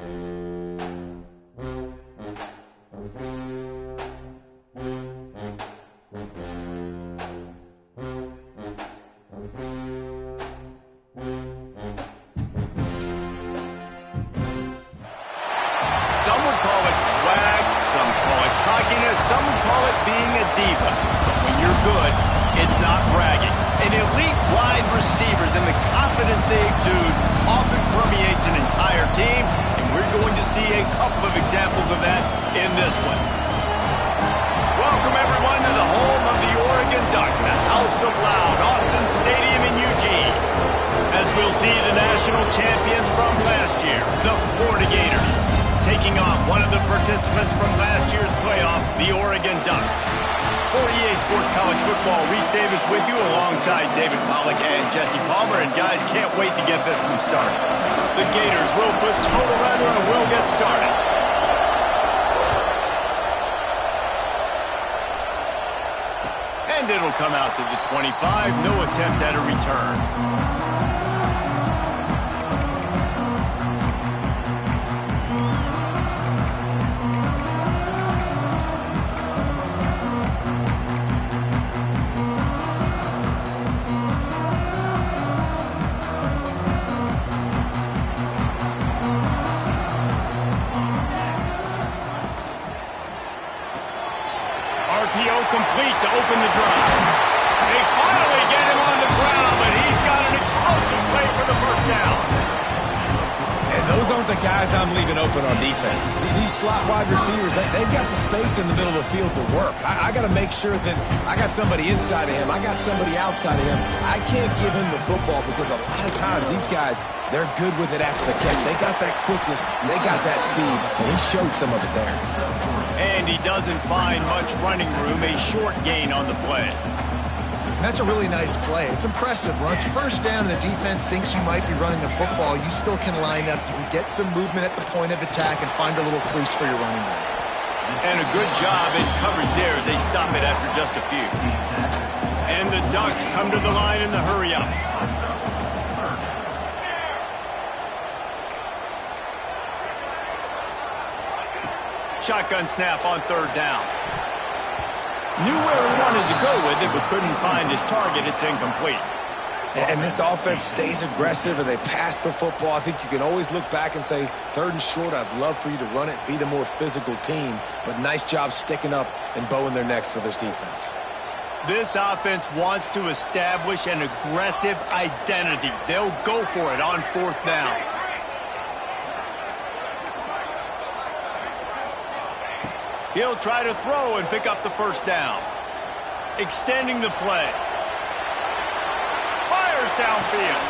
Some would call it swag, some call it cockiness, some would call it being a diva. But when you're good, it's not bragging. And elite wide receivers and the confidence they exude often permeates an entire team, and we're going to see a couple of examples of that in this one. Welcome, everyone, to the home of the Oregon Ducks, the House of Loud, Autzen Stadium in Eugene. As we'll see the national champions from last year, the Florida Gators, taking on one of the participants from last year's playoff, the Oregon Ducks. For EA Sports College Football, Reese Davis with you alongside David Pollack and Jesse Palmer. And guys, can't wait to get this one started. The Gators will put total weather and we'll get started. And it'll come out to the 25. No attempt at a return. RPO complete to open the drive. They finally get him on the ground, but he's got an explosive play for the first down. And those aren't the guys I'm leaving open on defense. These slot wide receivers, they've got the space in the middle of the field to work. I got to make sure that I got somebody inside of him. I got somebody outside of him. I can't give him the football because a lot of times these guys, they're good with it after the catch. They got that quickness. They got that speed, and he showed some of it there. And he doesn't find much running room, a short gain on the play. That's a really nice play. It's impressive. Once first down and the defense thinks you might be running the football, you still can line up. You can get some movement at the point of attack and find a little crease for your running back. And a good job in coverage there as they stop it after just a few. And the Ducks come to the line in the hurry-up. Shotgun snap on third down. Knew where he wanted to go with it, but couldn't find his target. It's incomplete. And this offense stays aggressive and they pass the football. I think you can always look back and say, third and short, I'd love for you to run it, be the more physical team. But nice job sticking up and bowing their necks for this defense. This offense wants to establish an aggressive identity. They'll go for it on fourth down. He'll try to throw and pick up the first down. Extending the play. Fires downfield.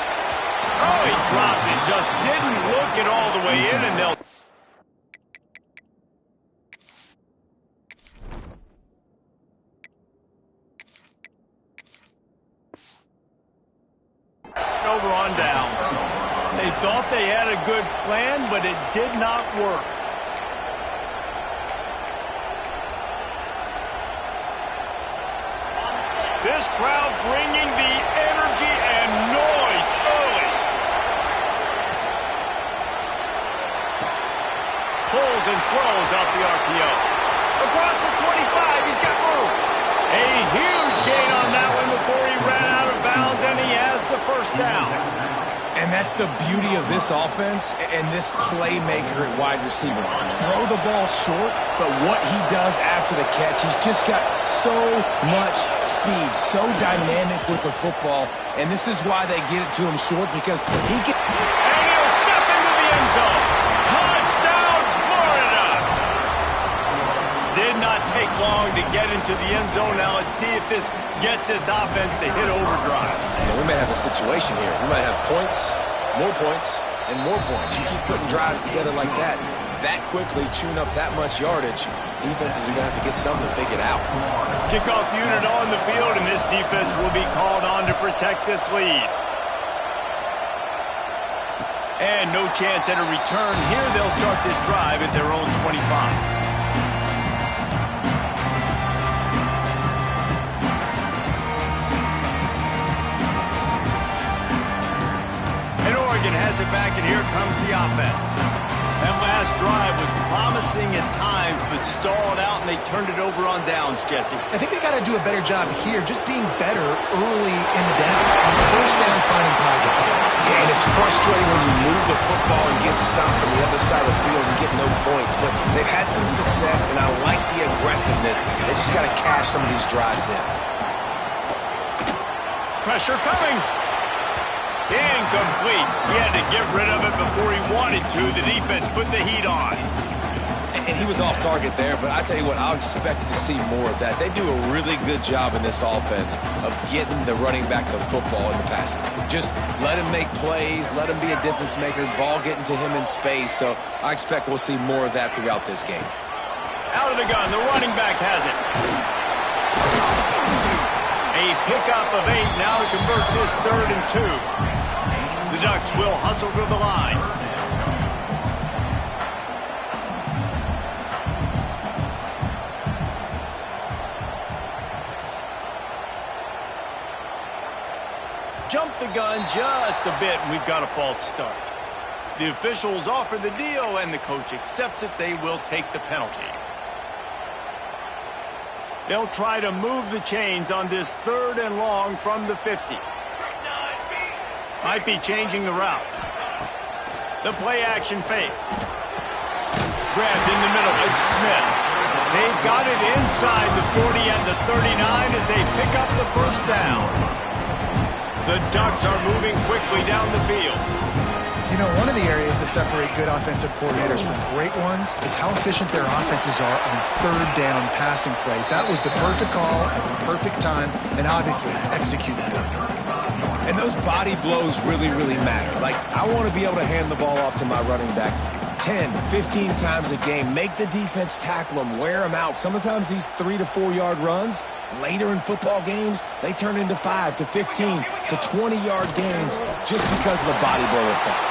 Oh, he dropped it. Just didn't look it all the way in, and they'll... over on downs. They thought they had a good plan, but it did not work. This crowd bringing the energy and noise early. Pulls and throws out the RPO. Across the 25, he's got room. A huge gain on that one before he ran out of bounds, and he has the first down. And that's the beauty of this offense and this playmaker at wide receiver. Throw the ball short, but what he does after the catch, he's just got so much speed, so dynamic with the football. And this is why they get it to him short, because he can... And he'll step into the end zone. Touchdown, Florida! Did not take long to get into the end zone. Now let's see if this gets this offense to hit overdrive. Yeah, we may have a situation here. We might have points, and more points. You keep putting drives together like that quickly, chewing up that much yardage, defenses are going to have to get something figured out. Kickoff unit on the field, and this defense will be called on to protect this lead. And no chance at a return here. They'll start this drive at their own 25. Oregon has it back, and here comes the offense. That last drive was promising at times, but stalled out, and they turned it over on downs, Jesse. I think they got to do a better job here, just being better early in the downs. On first down, finding positive plays. Yeah, and it's frustrating when you move the football and get stopped on the other side of the field and get no points. But they've had some success, and I like the aggressiveness. They just got to cash some of these drives in. Pressure coming. Incomplete. He had to get rid of it before he wanted to. The defense put the heat on. And he was off target there, but I tell you what, I'll expect to see more of that. They do a really good job in this offense of getting the running back the football in the passing. Just let him make plays, let him be a difference maker, ball getting to him in space. So I expect we'll see more of that throughout this game. Out of the gun, the running back has it. A pickup of 8 now to convert this 3rd and 2. The Ducks will hustle to the line. Jump the gun just a bit, and we've got a false start. The officials offer the deal, and the coach accepts it. They will take the penalty. They'll try to move the chains on this 3rd and long from the 50. Might be changing the route. The play action fake. Grabbed in the middle. It's Smith. They've got it inside the 40 and the 39 as they pick up the first down. The Ducks are moving quickly down the field. You know, one of the areas that separate good offensive coordinators from great ones is how efficient their offenses are on 3rd down passing plays. That was the perfect call at the perfect time, and obviously executed it. And those body blows really, really matter. Like, I want to be able to hand the ball off to my running back 10, 15 times a game. Make the defense tackle them, wear them out. Sometimes these 3 to 4 yard runs, later in football games, they turn into 5 to 15 to 20 yard gains just because of the body blow effect.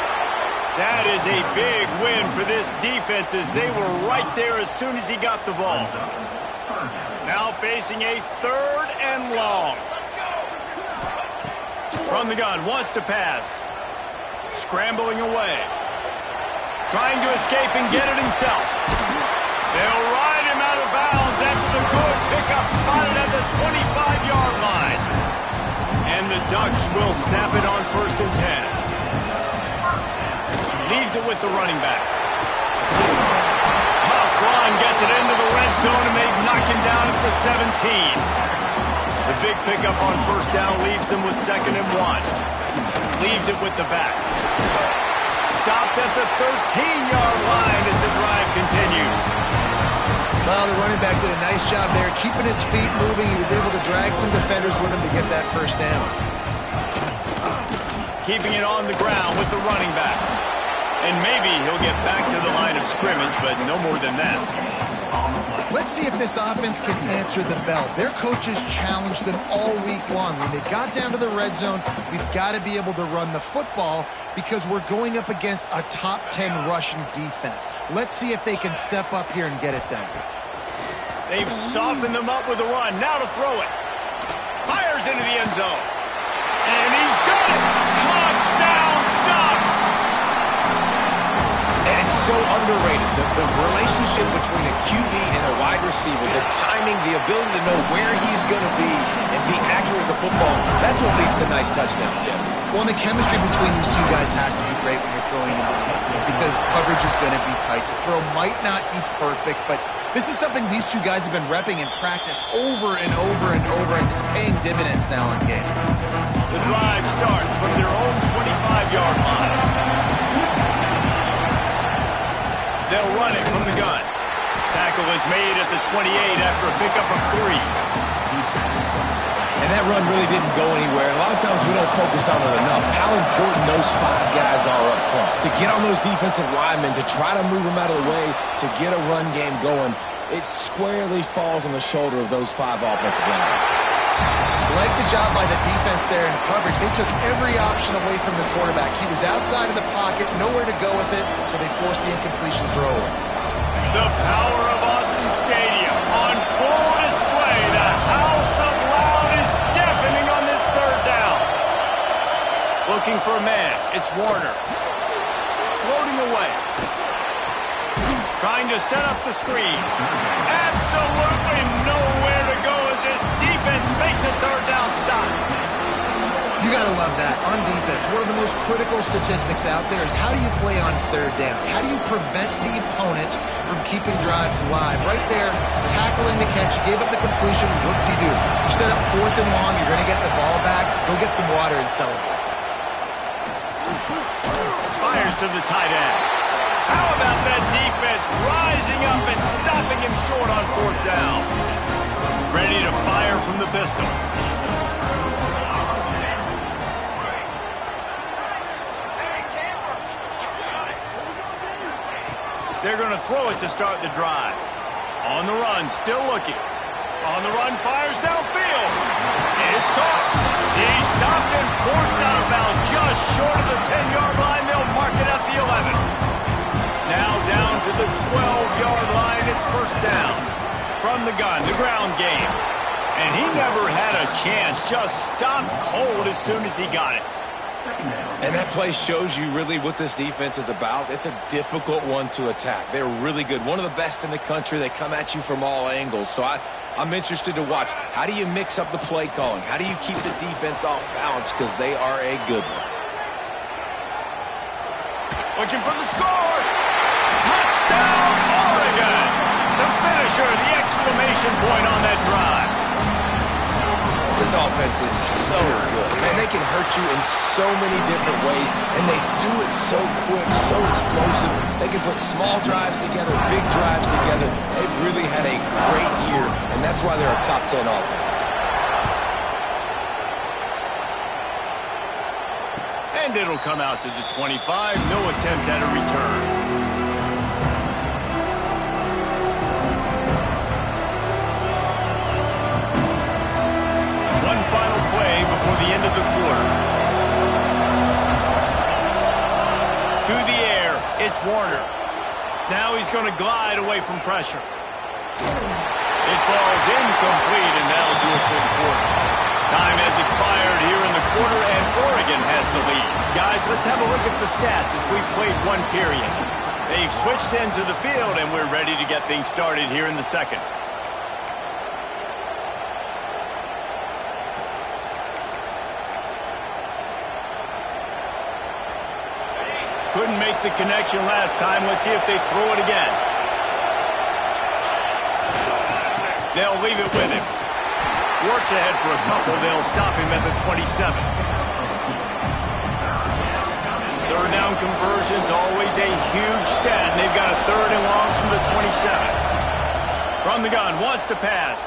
That is a big win for this defense as they were right there as soon as he got the ball. Now facing a 3rd and long. From the gun, wants to pass. Scrambling away. Trying to escape and get it himself. They'll ride him out of bounds after the good pickup spotted at the 25-yard line. And the Ducks will snap it on 1st and 10. Leaves it with the running back. Tough run gets it into the red zone, and they knock him down at the 17. The big pickup on 1st down leaves them with 2nd and 1. Leaves it with the back. Stopped at the 13-yard line as the drive continues. Well, the running back did a nice job there, keeping his feet moving. He was able to drag some defenders with him to get that 1st down. Keeping it on the ground with the running back. And maybe he'll get back to the line of scrimmage, but no more than that. Let's see if this offense can answer the bell. Their coaches challenged them all week long. When they got down to the red zone, we've got to be able to run the football because we're going up against a top 10 rushing defense. Let's see if they can step up here and get it done. They've softened them up with a run. Now to throw it. Fires into the end zone. And he's got it. Touchdown, Ducks! And it's so underrated. The relationship between a QB and a wide receiver, the timing, the ability to know where he's going to be and be accurate with the football, that's what leads to nice touchdowns, Jesse. Well, and the chemistry between these two guys has to be great when you're throwing in the end zone because coverage is going to be tight. The throw might not be perfect, but this is something these two guys have been repping in practice over and over and over, and it's paying dividends now in game. The drive starts from their own 25-yard line. They'll run it from the gun. Tackle is made at the 28 after a pickup of 3. And that run really didn't go anywhere. A lot of times we don't focus on it enough. How important those 5 guys are up front. To get on those defensive linemen, to try to move them out of the way, to get a run game going, it squarely falls on the shoulder of those 5 offensive linemen. Like the job by the defense there in coverage. They took every option away from the quarterback. He was outside of the pocket, nowhere to go with it, so they forced the incompletion throw. The power of Austin Stadium on full display. The house of loud is deafening on this 3rd down. Looking for a man. It's Warner. Floating away. Trying to set up the screen. Absolutely nowhere to go as this defense makes a third down stop. You got to love that. On defense, one of the most critical statistics out there is how do you play on third down? How do you prevent the opponent from keeping drives alive? Right there, tackling the catch. You gave up the completion. What do? You set up 4th and long. You're going to get the ball back. Go get some water and celebrate. Fires to the tight end. How about that defense rising up and stopping him short on 4th down? Ready to fire from the pistol. They're going to throw it to start the drive. On the run, still looking. On the run, fires downfield. It's caught. He's stopped and forced out of bounds just short of the 10-yard line. They'll mark it at the 11. Now down to the 12-yard line. It's 1st down. From the gun, the ground game. And he never had a chance. Just stopped cold as soon as he got it. And that play shows you really what this defense is about. It's a difficult one to attack. They're really good. One of the best in the country. They come at you from all angles. So I'm interested to watch. How do you mix up the play calling? How do you keep the defense off balance? Because they are a good one. Looking for the score. Touchdown, Oregon. The finisher, the exclamation point on that drive. This offense is so good. Man, they can hurt you in so many different ways, and they do it so quick, so explosive. They can put small drives together, big drives together. They've really had a great year, and that's why they're a top 10 offense. And it'll come out to the 25. No attempt at a return. One final play before the end of the quarter. To the air, it's Warner. Now he's going to glide away from pressure. It falls incomplete, and that'll do it for the quarter. Time has expired here in the quarter, and Oregon has the lead. Guys, let's have a look at the stats as we've played one period. They've switched ends of the field, and we're ready to get things started here in the second. Couldn't make the connection last time. Let's see if they throw it again. They'll leave it with him. Works ahead for a couple. They'll stop him at the 27. Third down conversions, always a huge stat. They've got a 3rd and long from the 27. From the gun, wants to pass.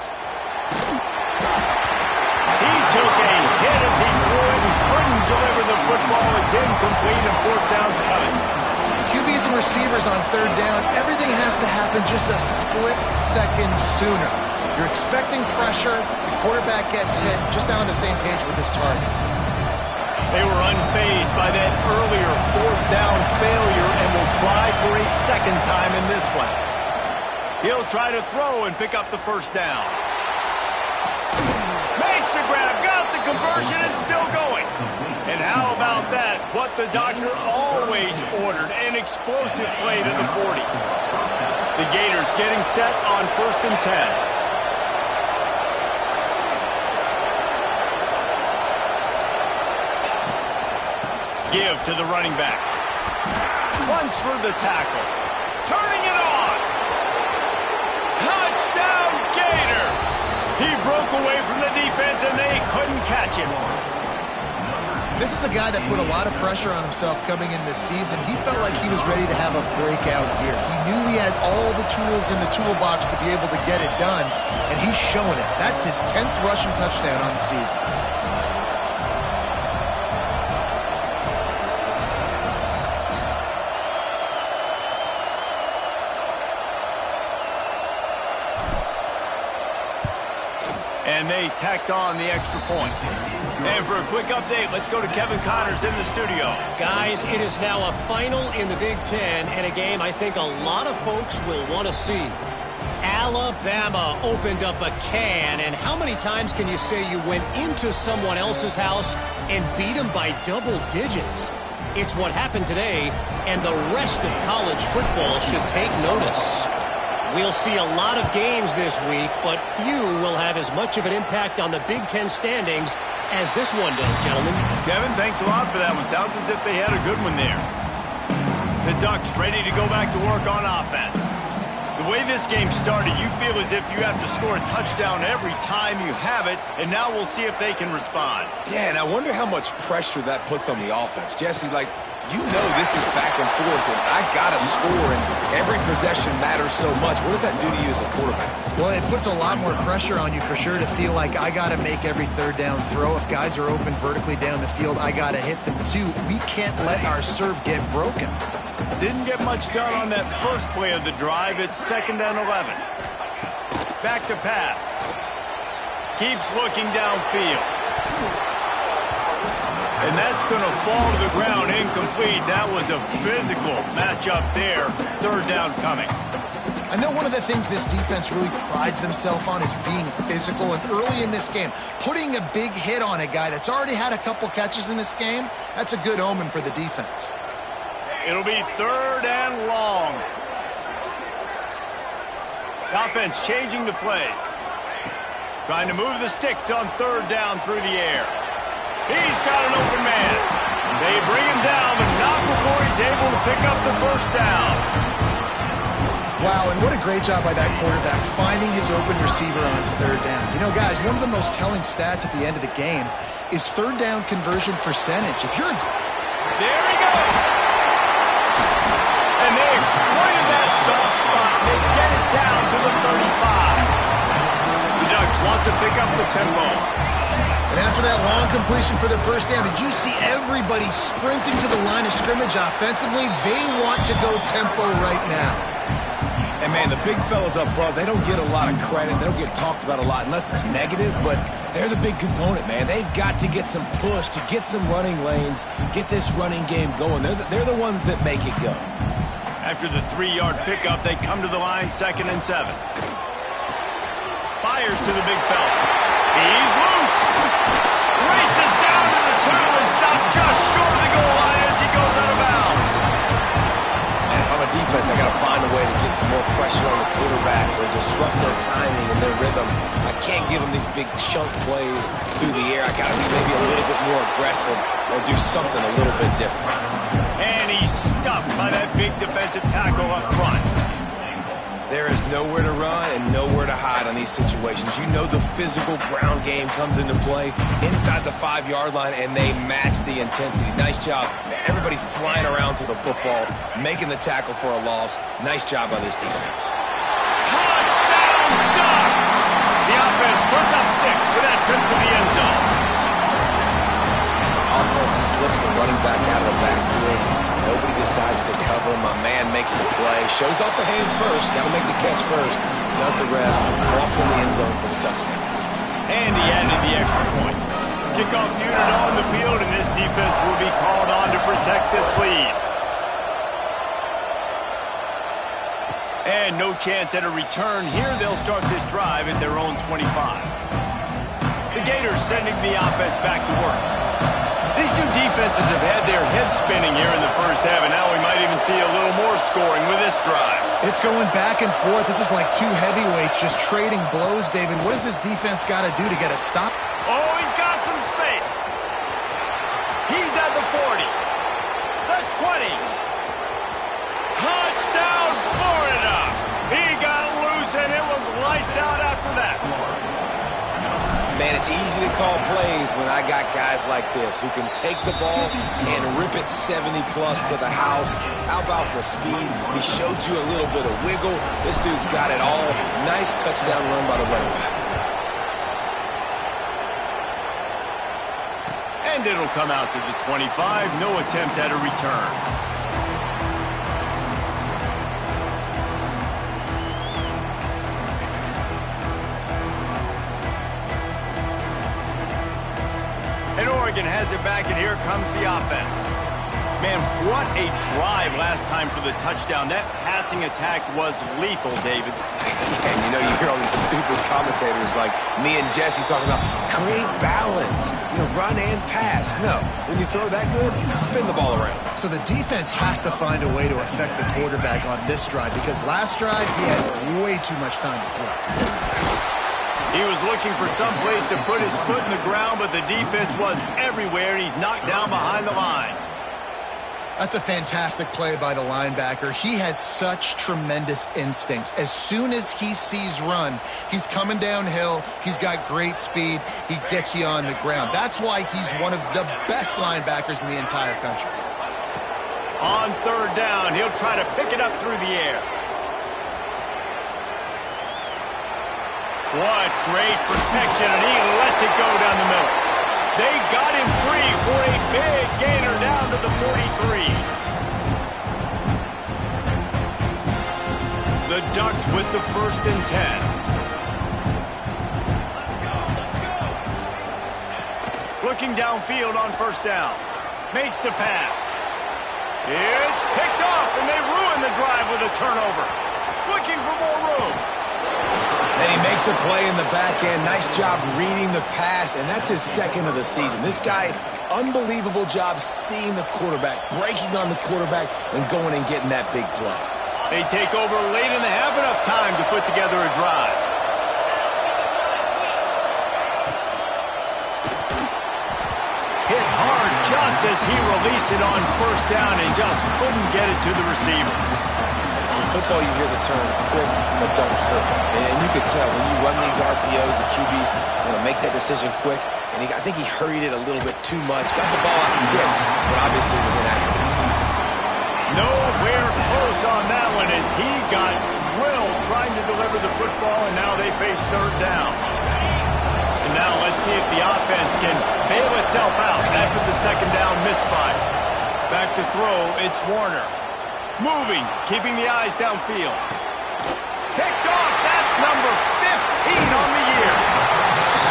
He took a hit as he threw it and couldn't deliver the football. It's incomplete and 4th down's coming. QBs and receivers on 3rd down, everything has to happen just a split second sooner. You're expecting pressure, the quarterback gets hit, just now on the same page with his target. They were unfazed by that earlier 4th down failure and will try for a second time in this one. He'll try to throw and pick up the 1st down. Makes the grab, got the conversion, and still going. And how about that? What the doctor always ordered, an explosive play to the 40. The Gators getting set on 1st and 10. Give to the running back. Runs for the tackle. Turning it on. Touchdown, Gators. He broke away from the defense, and they couldn't catch him. This is a guy that put a lot of pressure on himself coming in this season. He felt like he was ready to have a breakout year. He knew he had all the tools in the toolbox to be able to get it done, and he's showing it. That's his 10th rushing touchdown on the season. And they tacked on the extra point. And for a quick update, let's go to Kevin Connors in the studio. Guys, it is now a final in the Big Ten and a game I think a lot of folks will want to see. Alabama opened up a can, and how many times can you say you went into someone else's house and beat them by double digits? It's what happened today, and the rest of college football should take notice. We'll see a lot of games this week, but few will have as much of an impact on the Big Ten standings as this one does, gentlemen. Kevin, thanks a lot for that one. Sounds as if they had a good one there. The Ducks ready to go back to work on offense. The way this game started, you feel as if you have to score a touchdown every time you have it, and now we'll see if they can respond. Yeah, and I wonder how much pressure that puts on the offense. Jesse, like, you know this is back and forth, and I got to score, and every possession matters so much. What does that do to you as a quarterback? Well, it puts a lot more pressure on you for sure to feel like I got to make every third down throw. If guys are open vertically down the field, I got to hit them too. We can't let our serve get broken. Didn't get much done on that first play of the drive. It's 2nd and 11. Back to pass. Keeps looking downfield. And that's going to fall to the ground incomplete. That was a physical matchup there. 3rd down coming. I know one of the things this defense really prides themselves on is being physical. And early in this game, putting a big hit on a guy that's already had a couple catches in this game, that's a good omen for the defense. It'll be 3rd and long. The offense changing the play. Trying to move the sticks on 3rd down through the air. He's got an open man. They bring him down, but not before he's able to pick up the 1st down. Wow, and what a great job by that quarterback finding his open receiver on 3rd down. You know, guys, one of the most telling stats at the end of the game is 3rd down conversion percentage. If you're There he goes. And they exploited that soft spot. They get it down to the 35. The Ducks want to pick up the tempo. And after that long completion for the 1st down, did you see everybody sprinting to the line of scrimmage offensively? They want to go tempo right now. And, man, the big fellas up front, they don't get a lot of credit. They don't get talked about a lot unless it's negative, but they're the big component, man. They've got to get some push, to get some running lanes, get this running game going. They're the ones that make it go. After the 3-yard pickup, they come to the line, 2nd and 7. Fires to the big fella. He's loose. Races down to the 2 and stopped just short of the goal line as he goes out of bounds. And if I'm a defense, I got to find a way to get some more pressure on the quarterback or disrupt their timing and their rhythm. I can't give them these big chunk plays through the air. I got to be maybe a little bit more aggressive or do something a little bit different. And he's stuffed by that big defensive tackle up front. There is nowhere to run and nowhere to hide on these situations. You know the physical ground game comes into play inside the 5-yard line, and they match the intensity. Nice job. Everybody flying around to the football, making the tackle for a loss. Nice job by this defense. Touchdown, Ducks! The offense puts up 6 with that trip to the end zone. Offense slips the running back out of the backfield. Nobody decides to cover. My man makes the play. Shows off the hands first. Got to make the catch first. Does the rest. Walks in the end zone for the touchdown. And he added the extra point. Kickoff unit on the field, and this defense will be called on to protect this lead. And no chance at a return here. They'll start this drive at their own 25. The Gators sending the offense back to work. These two defenses have had their heads spinning here in the first half, and now we might even see a little more scoring with this drive. It's going back and forth. This is like two heavyweights just trading blows, David. What does this defense got to do to get a stop? Oh, he's got some space. He's at the 40. The 20. Touchdown, Florida. He got loose, and it was lights out after that. Man, it's easy to call plays when I got guys like this who can take the ball and rip it 70-plus to the house. How about the speed? He showed you a little bit of wiggle. This dude's got it all. Nice touchdown run by the running back. And it'll come out to the 25. No attempt at a return. And Oregon has it back, and here comes the offense. Man, what a drive last time for the touchdown. That passing attack was lethal, David. And you know, you hear all these stupid commentators like me and Jesse talking about create balance, run and pass. No, when you throw that good, spin the ball around. So the defense has to find a way to affect the quarterback on this drive because last drive he had way too much time to throw. He was looking for some place to put his foot in the ground, but the defense was everywhere, and he's knocked down behind the line. That's a fantastic play by the linebacker. He has such tremendous instincts. As soon as he sees run, he's coming downhill. He's got great speed. He gets you on the ground. That's why he's one of the best linebackers in the entire country. On third down, he'll try to pick it up through the air. What great protection, and he lets it go down the middle. They got him free for a big gainer down to the 43. The Ducks with the 1st and 10. Looking downfield on 1st down. Makes the pass. It's picked off, and they ruin the drive with a turnover. Looking for more room. And he makes a play in the back end. Nice job reading the pass, and that's his 2nd of the season. This guy, unbelievable job seeing the quarterback, breaking on the quarterback, and going and getting that big play. They take over late and they have enough time to put together a drive. Hit hard just as he released it on 1st down and just couldn't get it to the receiver. In football, you hear the term quick, but don't hurt. And you can tell when you run these RPOs, the QBs want to make that decision quick. And I think he hurried it a little bit too much. Got the ball out quick, but obviously was inaccurate. Nowhere close on that one as he got drilled trying to deliver the football, and now they face 3rd down. And now let's see if the offense can bail itself out after the 2nd down misfire. Back to throw, it's Warner. Moving, keeping the eyes downfield. Picked off, that's number 15 on the year.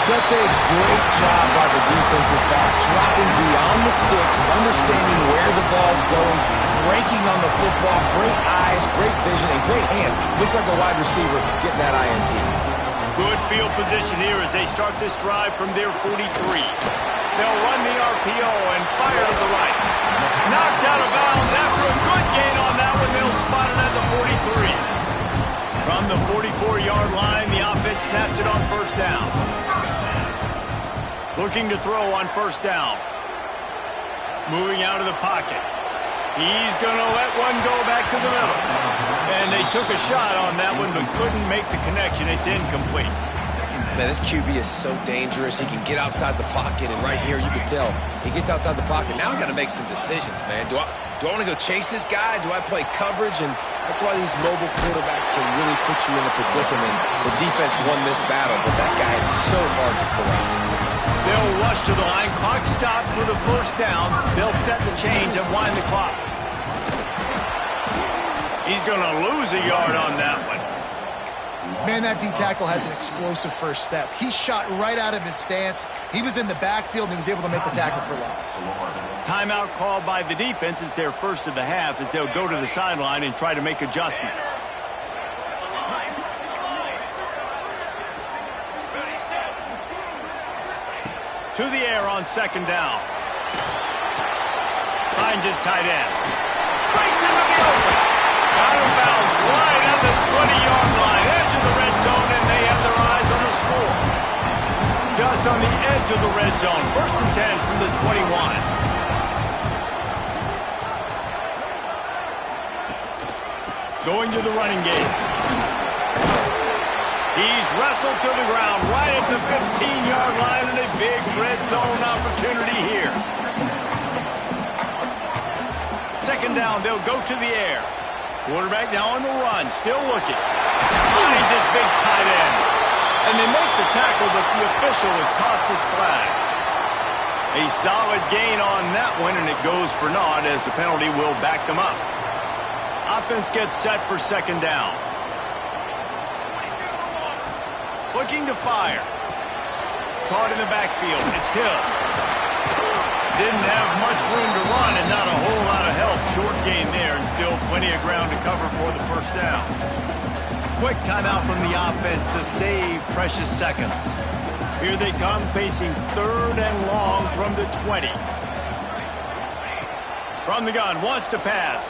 Such a great job by the defensive back, dropping beyond the sticks, understanding where the ball's going, breaking on the football, great eyes, great vision, and great hands. Looked like a wide receiver getting that INT. Good field position here as they start this drive from their 43. They'll run the RPO and fire to the right. Knocked out of bounds after a good gain on that one. They'll spot it at the 43. From the 44-yard line, the offense snaps it on 1st down. Looking to throw on 1st down. Moving out of the pocket. He's going to let one go back to the middle. And they took a shot on that one but couldn't make the connection. It's incomplete. Man, this QB is so dangerous. He can get outside the pocket, and right here you can tell he gets outside the pocket. Now I got to make some decisions, man. Do I want to go chase this guy? Do I play coverage? And that's why these mobile quarterbacks can really put you in a predicament. The defense won this battle, but that guy is so hard to corral. They'll rush to the line. Clock stopped for the 1st down. They'll set the chains and wind the clock. He's going to lose a yard on that one. Man, that D-tackle has an explosive first step. He shot right out of his stance. He was in the backfield, and he was able to make the tackle for loss. Timeout called by the defense. It's their 1st of the half as they'll go to the sideline and try to make adjustments. To the air on 2nd down. Finds his tight end. Breaks into the open. Out of bounds right at the 20-yard line. Edge of the red zone, and they have their eyes on the score. Just on the edge of the red zone. 1st and 10 from the 21. Going to the running game. He's wrestled to the ground right at the 15-yard line, and a big red zone opportunity here. 2nd down, they'll go to the air. Quarterback now on the run, still looking. Finds his big tight end. And they make the tackle, but the official has tossed his flag. A solid gain on that one, and it goes for naught as the penalty will back them up. Offense gets set for 2nd down. Looking to fire. Caught in the backfield. It's Hill. Didn't have much room to run and not a whole lot of recover for the first down. Quick timeout from the offense to save precious seconds. Here they come, facing 3rd and long from the 20. From the gun, wants to pass.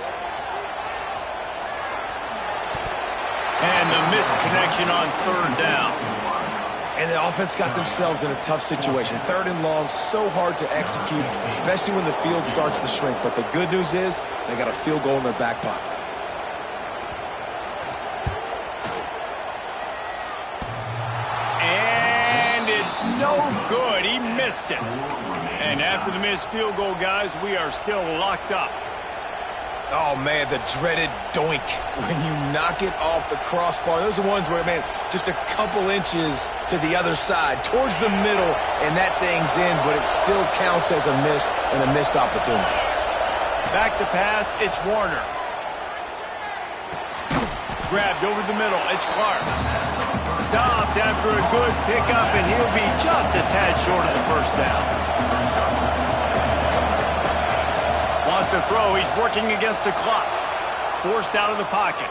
And the missed connection on 3rd down. And the offense got themselves in a tough situation. 3rd and long, so hard to execute, especially when the field starts to shrink. But the good news is they got a field goal in their back pocket. And it's no good. He missed it. And after the missed field goal, guys, we are still locked up. Oh, man, the dreaded doink when you knock it off the crossbar. Those are ones where, man, just a couple inches to the other side, towards the middle, and that thing's in, but it still counts as a miss and a missed opportunity. Back to pass, it's Warner. Grabbed over the middle, it's Clark. Stopped after a good pickup, and he'll be just a tad short of the first down. To throw, he's working against the clock. Forced out of the pocket.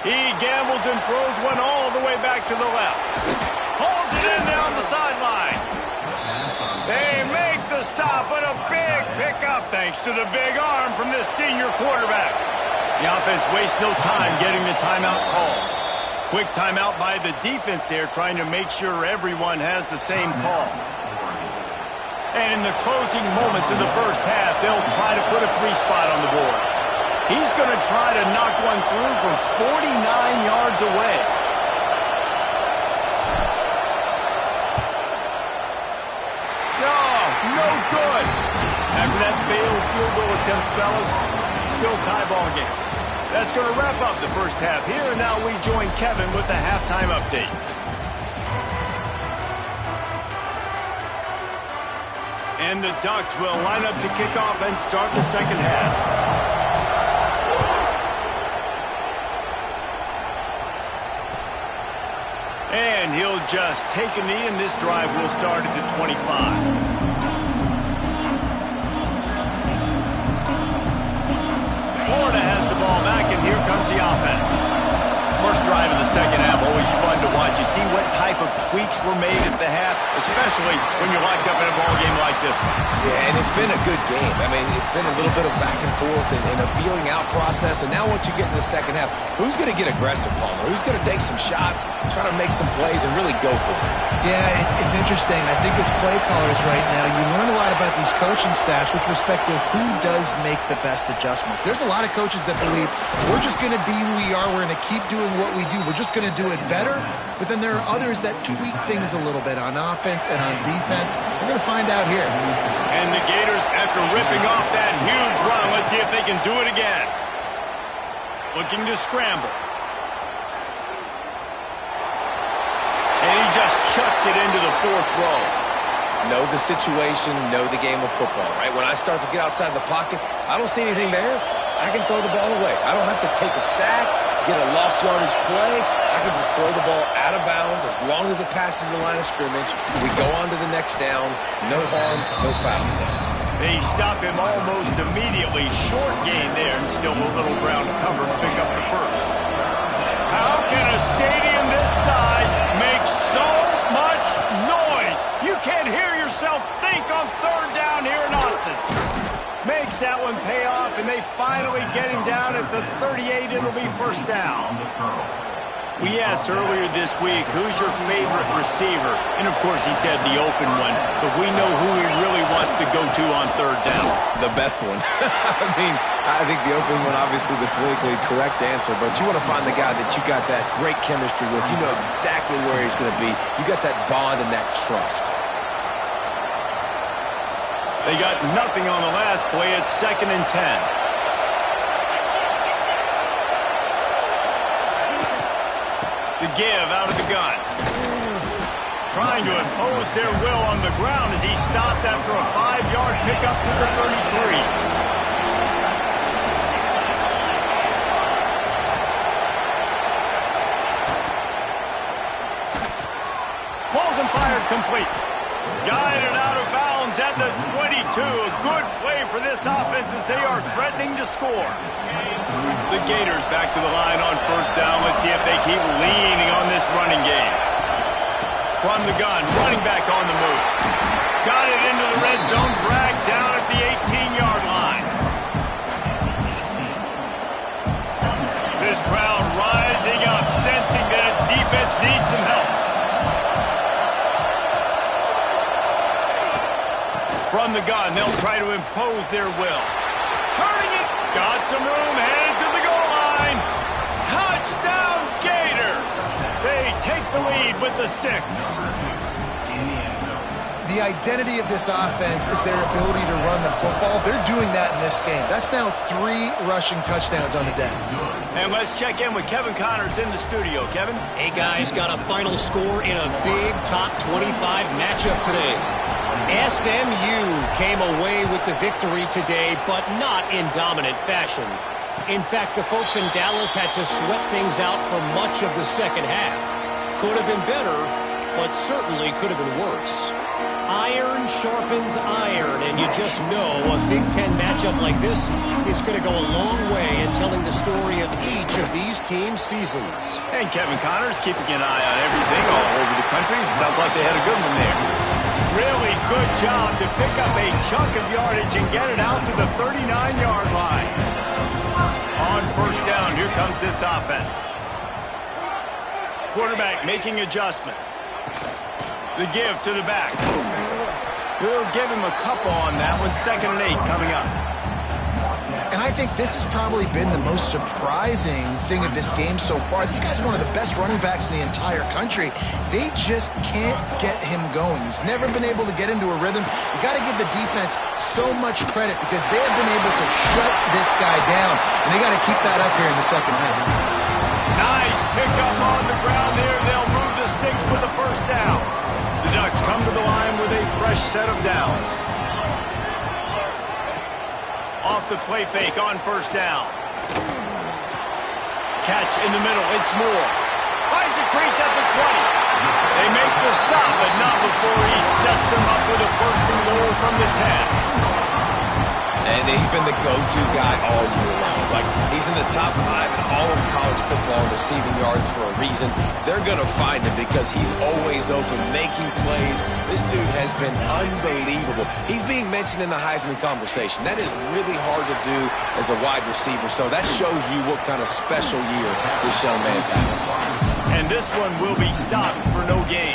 He gambles and throws one all the way back to the left. Pulls it in down the sideline. They make the stop, but a big pickup thanks to the big arm from this senior quarterback. The offense wastes no time getting the timeout call. Quick timeout by the defense there, trying to make sure everyone has the same call. And in the closing moments of the first half, they'll try to put a 3 spot on the board. He's going to try to knock one through from 49 yards away. No good. After that failed field goal attempt, fellas, still tie ball game. That's going to wrap up the first half here, and now we join Kevin with the halftime update. And the Ducks will line up to kick off and start the second half. And he'll just take a knee, and this drive will start at the 25. Florida has the ball back, and here comes the offense. First drive of the second half, always fun to watch. You see what type of tweaks were made at the half, especially when you're locked up in a ball game like this one. Yeah, and it's been a good game. I mean, it's been a little bit of back and forth and a feeling out process. And now once you get in the second half, who's going to get aggressive, Palmer? Who's going to take some shots, try to make some plays, and really go for it? Yeah, it's interesting. I think as play callers right now, you learn a lot about these coaching staffs with respect to who does make the best adjustments. There's a lot of coaches that believe we're just going to be who we are. We're going to keep doing what we do. We're just going to do it better. But then there are others that tweak things a little bit on offense and on defense. We're going to find out here. And the Gators, after ripping off that huge run, let's see if they can do it again. Looking to scramble. And he just chucks it into the 4th row. Know the situation, know the game of football, right? When I start to get outside the pocket, I don't see anything there. I can throw the ball away. I don't have to take a sack, get a lost yardage play. I can just throw the ball out of bounds as long as it passes the line of scrimmage. We go on to the next down. No harm, no foul. They stop him almost immediately. Short gain there, and still a little ground to cover to pick up the first. How can a stadium this size make so much noise? You can't hear yourself think on 3rd down here in Austin. Makes that one pay off, and they finally get him down at the 38. It'll be first down. We asked earlier this week, who's your favorite receiver? And, of course, he said the open one. But we know who he really wants to go to on 3rd down. The best one. I think the open one, obviously the politically correct answer. But you want to find the guy that you got that great chemistry with. You know exactly where he's going to be. You got that bond and that trust. They got nothing on the last play. It's 2nd and 10. The give out of the gun. Trying to impose their will on the ground as he stopped after a 5-yard pickup to the 33. Pulls and fired complete. Guided out of bounds at the 22. A good play for this offense as they are threatening to score. The Gators back to the line on first down. Let's see if they keep leaning on this running game. From the gun, running back on the move. Got it into the red zone, dragged down at the 18-yard line. This crowd rising up, sensing that its defense needs some help. From the gun, they'll try to impose their will. Turning it, got some room, headed to the goal line. Touchdown, Gators! They take the lead with the 6. The identity of this offense is their ability to run the football. They're doing that in this game. That's now 3 rushing touchdowns on the day. And let's check in with Kevin Connors in the studio. Kevin? Hey, guys, got a final score in a big top 25 matchup today. SMU came away with the victory today, but not in dominant fashion. In fact, the folks in Dallas had to sweat things out for much of the second half. Could have been better, but certainly could have been worse. Iron sharpens iron, and you just know a Big Ten matchup like this is going to go a long way in telling the story of each of these teams' seasons. And Kevin Connors keeping an eye on everything all over the country. Sounds like they had a good one there. Really good job to pick up a chunk of yardage and get it out to the 39-yard line. On first down, here comes this offense. Quarterback making adjustments. The give to the back. We'll give him a couple on that one. 2nd and 8 coming up. And I think this has probably been the most surprising thing of this game so far. This guy's one of the best running backs in the entire country. They just can't get him going. He's never been able to get into a rhythm. You got to give the defense so much credit because they have been able to shut this guy down. And they got to keep that up here in the second half. Nice pickup on the ground there. They'll move the sticks with the first down. The Ducks come to the line with a fresh set of downs. Off the play fake on first down. Catch in the middle. It's Moore. Finds a crease at the 20. They make the stop, but not before he sets them up with a 1st and goal from the 10. And he's been the go-to guy all year long. Like, he's in the top 5 in all of college football in receiving yards for a reason. They're going to find him because he's always open, making plays. This dude has been unbelievable. He's being mentioned in the Heisman conversation. That is really hard to do as a wide receiver, so that shows you what kind of special year this young man's having. And this one will be stopped for no gain.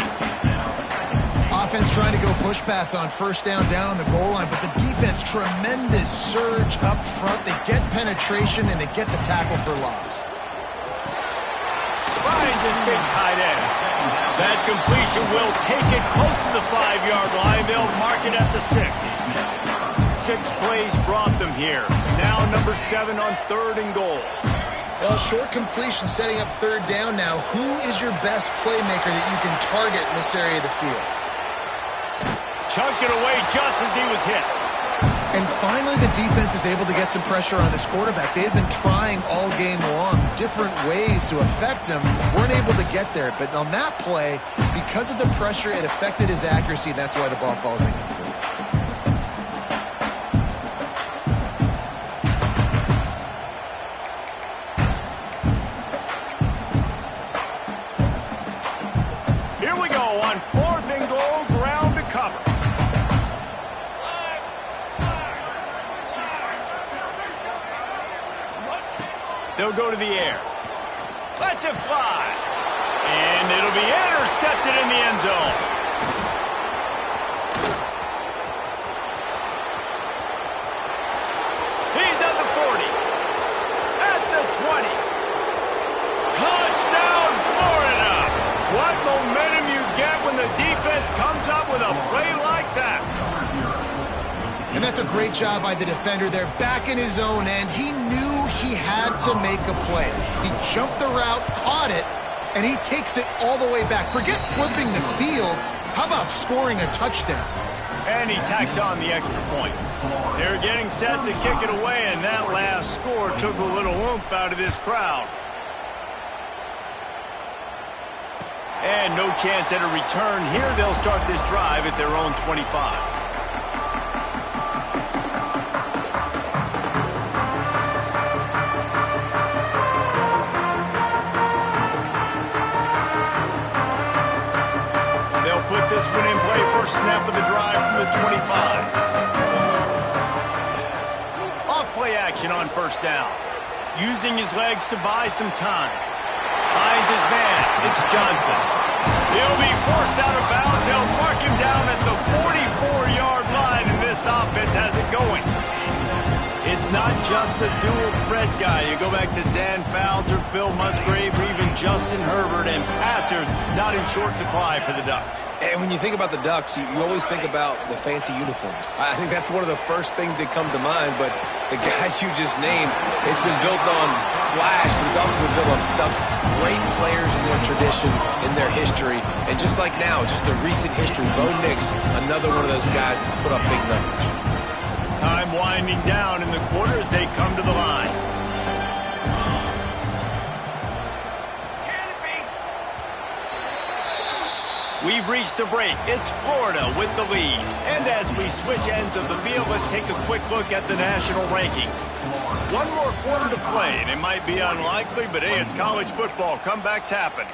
Offense trying to go push pass on first down on the goal line, but the defense, tremendous surge up front. They get penetration and they get the tackle for loss. Finds his big tight end. That completion will take it close to the 5-yard line. They'll mark it at the 6. 6 plays brought them here. Now number 7 on 3rd and goal. Well, short completion setting up 3rd down now. Who is your best playmaker that you can target in this area of the field? Chunked it away just as he was hit. And finally, the defense is able to get some pressure on this quarterback. They had been trying all game long different ways to affect him. Weren't able to get there. But on that play, because of the pressure, it affected his accuracy, and that's why the ball falls incomplete. Here we go on 4th and goal, ground to cover. They'll go to the air. Lets it fly. And it'll be intercepted in the end zone. He's at the 40. At the 20. Touchdown, Florida. What momentum you get when the defense comes up with a play like that. And that's a great job by the defender there, back in his own end. He knew he had to make a play. He jumped the route, caught it, and he takes it all the way back. Forget flipping the field. How about scoring a touchdown? And he tacks on the extra point. They're getting set to kick it away, and that last score took a little oomph out of this crowd. And no chance at a return here. They'll start this drive at their own 25. snap of the drive from the 25. Off-play action on first down. Using his legs to buy some time. Finds his man. It's Johnson. He'll be forced out of bounds. They'll mark him down at the 44-yard line, and this offense has it going. It's not just a dual threat guy. You go back to Dan Fouts or Bill Musgrave or even Justin Herbert, and passers not in short supply for the Ducks. And when you think about the Ducks, you always think about the fancy uniforms. I think that's one of the first things that come to mind, but the guys you just named, it's been built on flash, but it's also been built on substance. Great players in their tradition, in their history, and just like now, just the recent history, Bo Nix, another one of those guys that's put up big numbers. Time winding down in the quarter as they come to the line. We've reached the break. It's Florida with the lead. And as we switch ends of the field, let's take a quick look at the national rankings. One more quarter to play, and it might be unlikely, but hey, it's college football. Comebacks happen.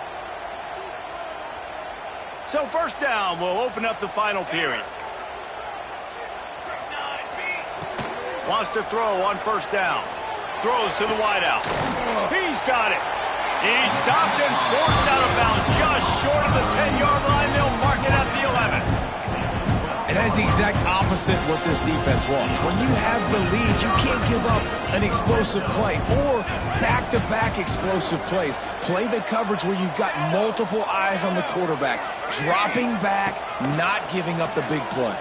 So first down, we'll open up the final period. Wants to throw on first down. Throws to the wideout. He's got it. He's stopped and forced out of bounds just short of the 10-yard line. They'll mark it at the 11. And that's the exact opposite what this defense wants. When you have the lead, you can't give up an explosive play or back-to-back explosive plays. Play the coverage where you've got multiple eyes on the quarterback. Dropping back, not giving up the big play.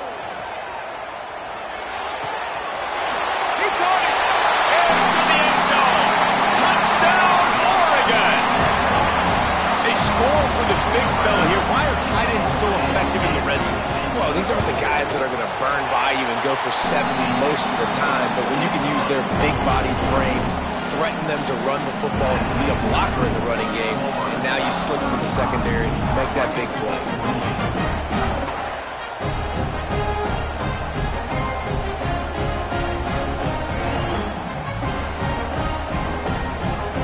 For the big fella here, why are tight ends so effective in the red zone? Well, these aren't the guys that are going to burn by you and go for 70 most of the time, but when you can use their big-bodied frames, threaten them to run the football, be a blocker in the running game, and now you slip them in the secondary, make that big play.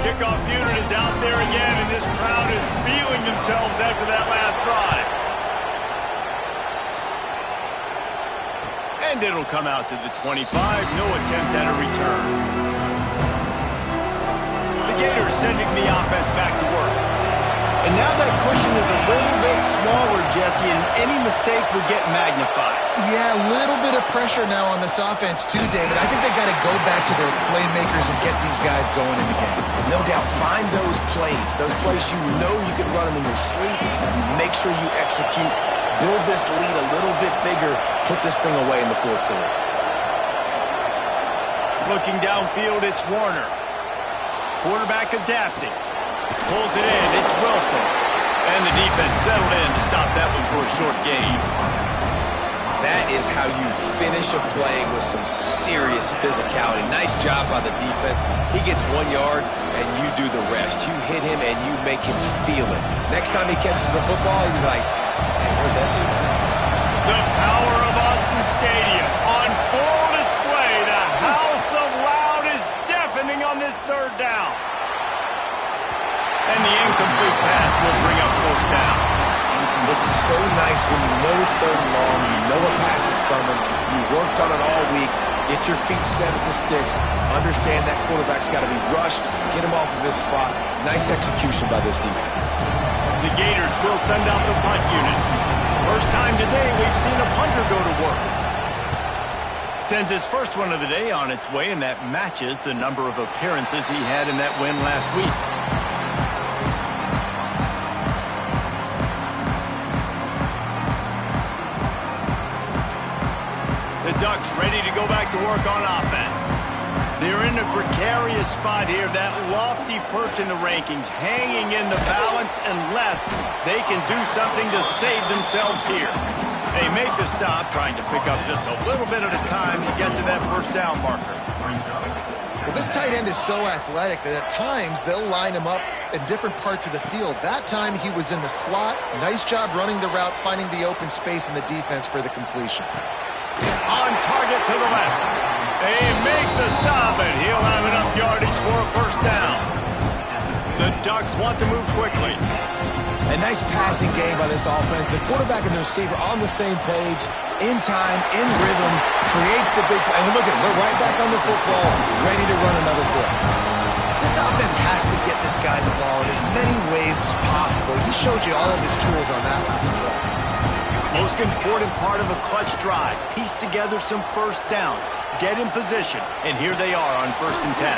Kickoff unit is out there again, and this crowd is feeling themselves after that last drive. And it'll come out to the 25. No attempt at a return. The Gators sending the offense back to work. And now that cushion is a little bit smaller, Jesse, and any mistake will get magnified. Yeah, a little bit of pressure now on this offense too, David. I think they got to go back to their playmakers and get these guys going in the game. No doubt, find those plays you know you can run them in your sleep. You make sure you execute, build this lead a little bit bigger, put this thing away in the fourth quarter. Looking downfield, it's Warner. Quarterback adapting. Pulls it in, it's Wilson. And the defense settled in to stop that one for a short gain. That is how you finish a play with some serious physicality. Nice job by the defense. He gets 1 yard, and you do the rest. You hit him, and you make him feel it. Next time he catches the football, you're like, hey, where's that dude? The power of Autzen Stadium on full display. The house of loud is deafening on this third down. And the incomplete pass will bring up fourth down. It's so nice when you know it's third and long, you know a pass is coming, you worked on it all week, get your feet set at the sticks, understand that quarterback's got to be rushed, get him off of his spot. Nice execution by this defense. The Gators will send out the punt unit. First time today we've seen a punter go to work. Sends his first one of the day on its way, and that matches the number of appearances he had in that win last week. The Ducks ready to go back to work on offense. They're in a precarious spot here, that lofty perch in the rankings, hanging in the balance unless they can do something to save themselves here. They make the stop, trying to pick up just a little bit at a time to get to that first down marker. Well, this tight end is so athletic that at times they'll line him up in different parts of the field. That time he was in the slot. Nice job running the route, finding the open space in the defense for the completion. On target to the left. They make the stop, and he'll have enough yardage for a first down. The Ducks want to move quickly. A nice passing game by this offense. The quarterback and the receiver on the same page, in time, in rhythm, creates the big play. And look at them. They're right back on the football, ready to run another play. This offense has to get this guy the ball in as many ways as possible. He showed you all of his tools on that last play. Most important part of a clutch drive. Piece together some first downs. Get in position. And here they are on 1st and 10.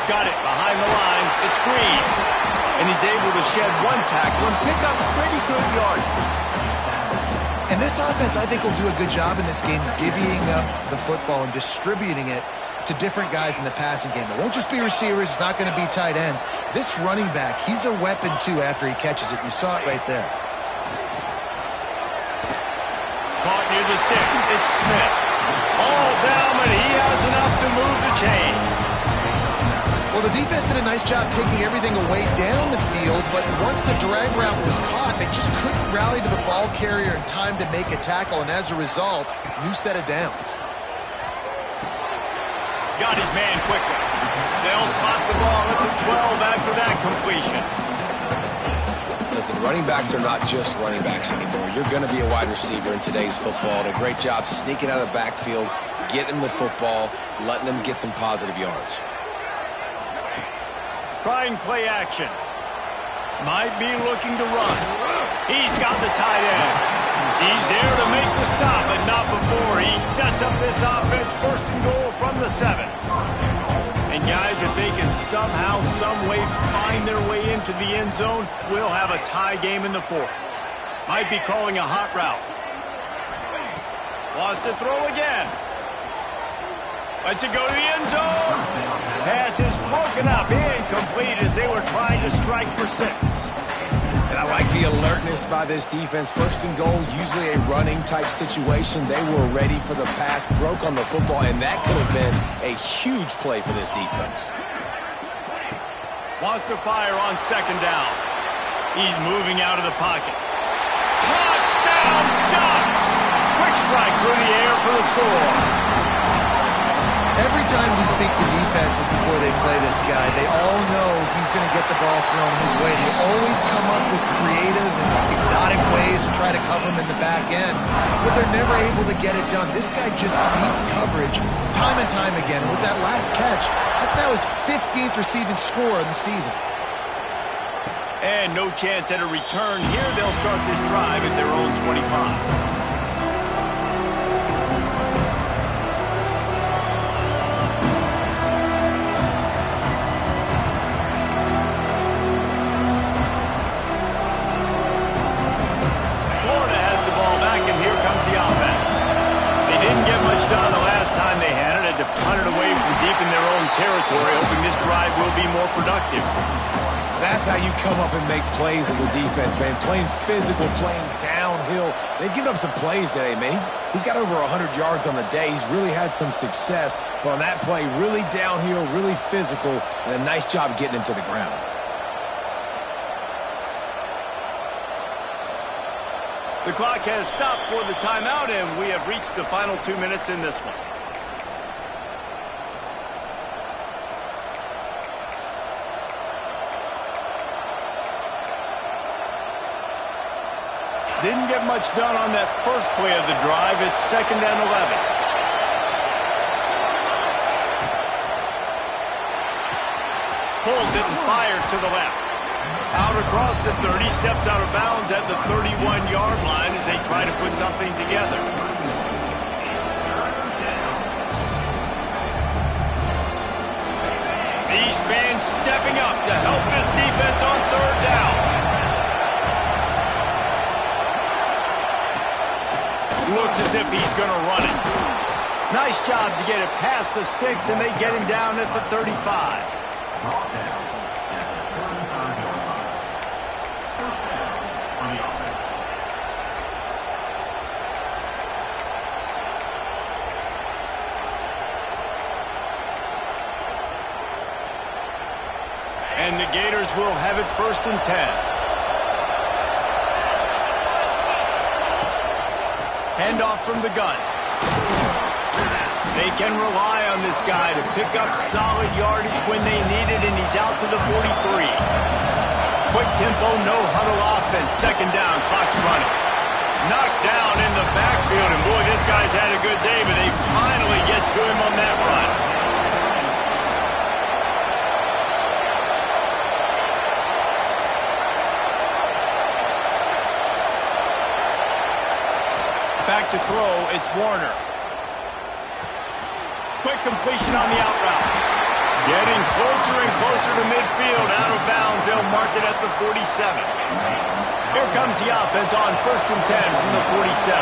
Got it behind the line. It's Green. And he's able to shed one tackle and pick up pretty good yardage. And this offense, I think, will do a good job in this game divvying up the football and distributing it to different guys in the passing game. It won't just be receivers. It's not going to be tight ends. This running back, he's a weapon, too, after he catches it. You saw it right there. Caught near the sticks. It's Smith. All down, but he has enough to move the chains. Well, the defense did a nice job taking everything away down the field, but once the drag route was caught, they just couldn't rally to the ball carrier in time to make a tackle, and as a result, new set of downs. Got his man quickly. They'll spot the ball at the 12 after that completion. Listen, running backs are not just running backs anymore. You're going to be a wide receiver in today's football. And a great job sneaking out of the backfield, getting the football, letting them get some positive yards. Trying play action. Might be looking to run. He's got the tight end. He's there to make the stop, but not before. He sets up this offense 1st and goal from the 7. And guys, if they can somehow, some way find their way into the end zone, we'll have a tie game in the 4th. Might be calling a hot route. Wants to throw again. Lets it go to the end zone. Pass is broken up, incomplete as they were trying to strike for 6. And I like the alertness by this defense. 1st and goal, usually a running type situation. They were ready for the pass, broke on the football, and that could have been a huge play for this defense. Wants to fire on 2nd down. He's moving out of the pocket. Touchdown, Ducks! Quick strike through the air for the score. Every time we speak to defenses before they play this guy, they all know he's going to get the ball thrown his way. They always come up with creative and exotic ways to try to cover him in the back end, but they're never able to get it done. This guy just beats coverage time and time again. With that last catch, that's now his 15th receiving score in the season. And no chance at a return here. They'll start this drive at their own 25. Done the last time they had it, had to punt it away from deep in their own territory, hoping this drive will be more productive. That's how you come up and make plays as a defense, man. Playing physical, playing downhill. They've given up some plays today, man. He's got over 100 yards on the day. He's really had some success. But on that play, really downhill, really physical, and a nice job getting him to the ground. The clock has stopped for the timeout, and we have reached the final 2 minutes in this one. Didn't get much done on that first play of the drive. It's 2nd and 11. Pulls it and fires to the left. Out across the 30, steps out of bounds at the 31-yard line as they try to put something together. These fans stepping up to help this defense on 3rd down. Looks as if he's going to run it. Nice job to get it past the sticks, and they get him down at the 35. And the Gators will have it 1st and 10. Handoff from the gun. They can rely on this guy to pick up solid yardage when they need it, and he's out to the 43. quick tempo, no huddle offense. Second down, clock's running. Knocked down in the backfield, and boy, this guy's had a good day, but they finally get to him on that run. Back to throw, it's Warner. Quick completion on the out route. Getting closer and closer to midfield, out of bounds. They'll mark it at the 47. Here comes the offense on 1st and 10 from the 47.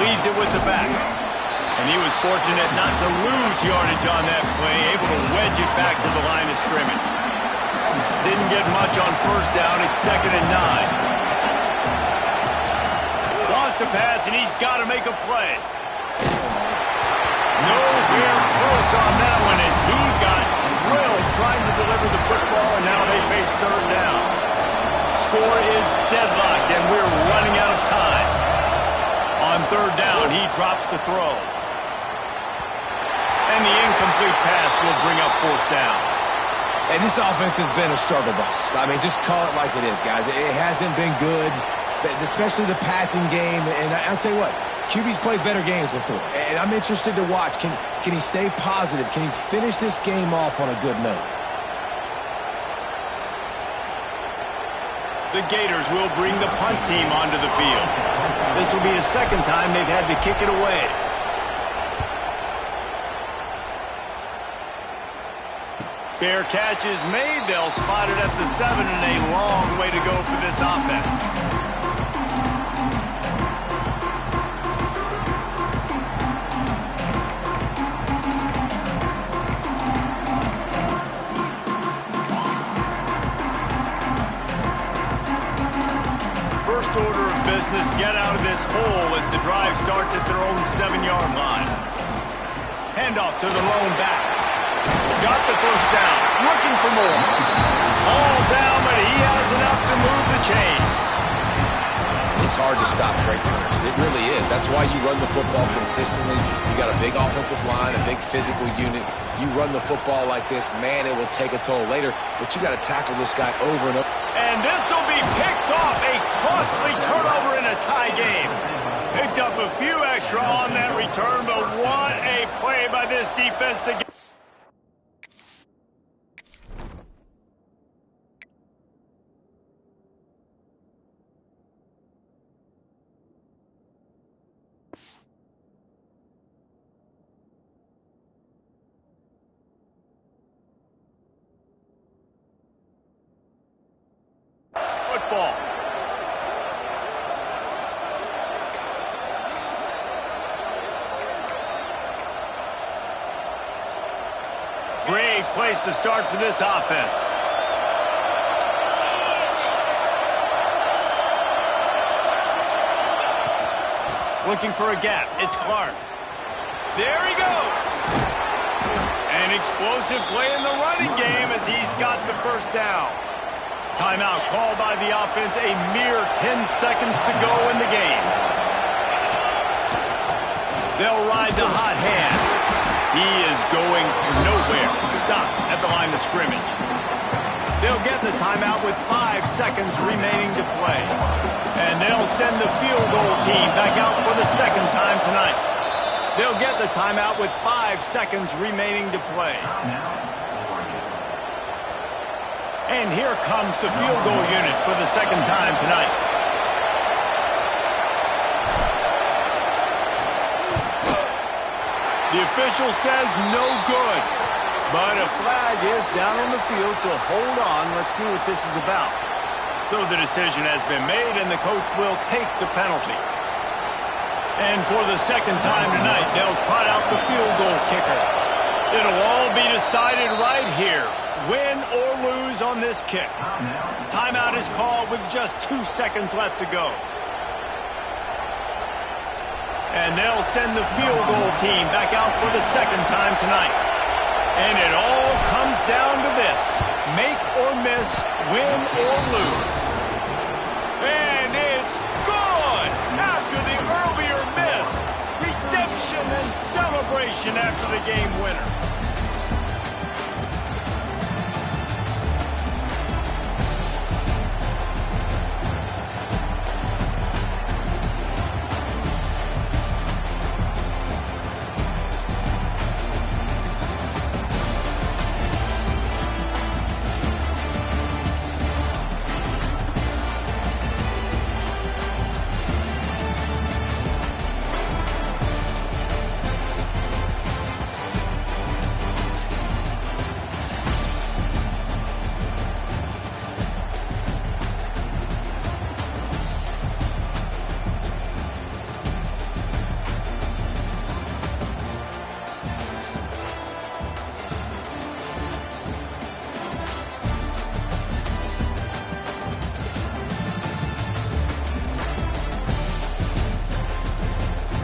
Leaves it with the back. And he was fortunate not to lose yardage on that play, able to wedge it back to the line of scrimmage. Didn't get much on 1st down. It's 2nd and 9. Lost a pass, and he's got to make a play. Nowhere close on that one as he got drilled trying to deliver the football, and now they face 3rd down. Score is deadlocked, and we're running out of time. On 3rd down, he drops the throw. And the incomplete pass will bring up 4th down. And this offense has been a struggle bus. I mean, just call it like it is, guys. It hasn't been good, especially the passing game. And I'll tell you what, QB's played better games before. And I'm interested to watch. Can he stay positive? Can he finish this game off on a good note? The Gators will bring the punt team onto the field. This will be the 2nd time they've had to kick it away. Fair catch is made. They'll spot it at the 7, and a long way to go for this offense. First order of business, get out of this hole as the drive starts at their own 7-yard line. Handoff to the lone back. Got the 1st down. Looking for more. All down, but he has enough to move the chains. It's hard to stop great runners. It really is. That's why you run the football consistently. You got a big offensive line, a big physical unit. You run the football like this, man, it will take a toll later, but you got to tackle this guy over and over. And this will be picked off. A costly turnover in a tie game. Picked up a few extra on that return, but what a play by this defense to get. Football. Great place to start for this offense. Looking for a gap. It's Clark. There he goes. An explosive play in the running game as he's got the 1st down. Timeout called by the offense, a mere 10 seconds to go in the game. They'll ride the hot hand. He is going nowhere. Stop at the line of scrimmage. They'll get the timeout with 5 seconds remaining to play. And they'll send the field goal team back out for the 2nd time tonight. They'll get the timeout with 5 seconds remaining to play. And here comes the field goal unit for the 2nd time tonight. The official says no good. But a flag is down on the field, so hold on. Let's see what this is about. So the decision has been made, and the coach will take the penalty. And for the 2nd time tonight, they'll trot out the field goal kicker. It'll all be decided right here. Win or lose on this kick. Timeout is called with just 2 seconds left to go. And they'll send the field goal team back out for the 2nd time tonight. And it all comes down to this. Make or miss, win or lose. And it's good! After the earlier miss, redemption and celebration after the game winner.